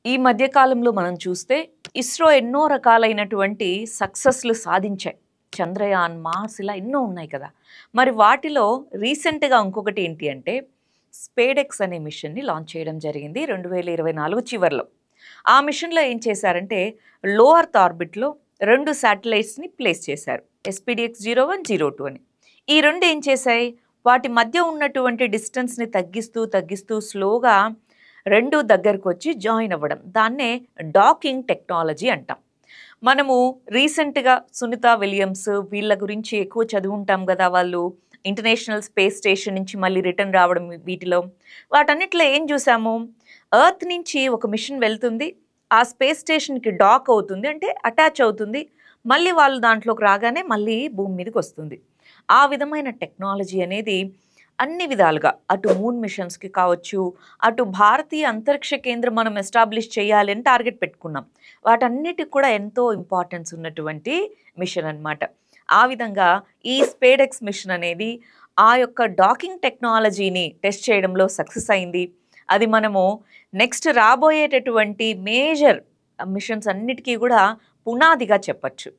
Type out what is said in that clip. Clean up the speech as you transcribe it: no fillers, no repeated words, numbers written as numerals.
ఈ మధ్య కాలంలో మనం చూస్తే ఇస్రో ఎన్నో రకాలైనటువంటి సక్సెస్‌లు సాధించాయి. చంద్రయాన్, మార్స్ ఇలా ఎన్నో ఉన్నాయి కదా! మరి వాటిలో రీసెంట్‌గా ఇంకొకటి ఏంటి అంటే స్పేడెక్స్ అనే మిషన్‌ని లాంచ్ చేయడం జరిగింది 2024 చివర్లో. ఆ మిషన్‌లో ఏం చేశారంటే లో ఎర్త్ ఆర్బిట్‌లో 2 శాటిలైట్స్‌ని ప్లేస్ చేశారు. SPDX-01, 02 అని. ఈ 2 ఏం చేశాయి? వాటి మధ్య ఉన్నటువంటి డిస్టెన్స్‌ని తగ్గిస్తూ స్లోగా 2 దగ్గరకొచ్చి జాయిన్ అవ్వడం. దాన్నే డాకింగ్ టెక్నాలజీ అంటాం. మనము రీసెంట్‌గా సునీత విలియమ్స్ వీళ్ళ గురించి ఎక్కువ చదువుంటాం గదా! వాళ్ళు ఇంటర్నేషనల్ స్పేస్ స్టేషన్ నుంచి మళ్ళీ రిటర్న్ రావడం వీటిలో. వాటన్నిటిలో ఏం జూసాము? ఎర్త్ నుంచి ఒక మిషన్ వెళ్తుంది. ఆ స్పేస్ స్టేషన్‌కి డాక్ అవుతుంది. అంటే అటాచ్ అవుతుంది. మళ్ళీ వాళ్ళు దాంట్లోకి రాగానే మళ్ళీ భూమి మీదకొస్తుంది. ఆ విధమైన టెక్నాలజీ అనేది అన్ని విధాలుగా అటు మూన్ మిషన్స్‌కి కావచ్చు, అటు భారతీయ అంతరిక్ష కేంద్రం మనం ఎస్టాబ్లిష్ చేయాలి అని టార్గెట్ పెట్టుకున్నాం. వాటన్నిటికి కూడా ఎంతో ఇంపార్టెన్స్ ఉన్నటువంటి మిషన్ అన్నమాట. ఆ విధంగా ఈ స్పేడెక్స్ మిషన్ అనేది ఆ యొక్క డాకింగ్ టెక్నాలజీని టెస్ట్ చేయడంలో సక్సెస్ అయింది. అది మనము నెక్స్ట్ రాబోయేటటువంటి మేజర్ మిషన్స్ అన్నిటికీ కూడా పునాదిగా చెప్పొచ్చు.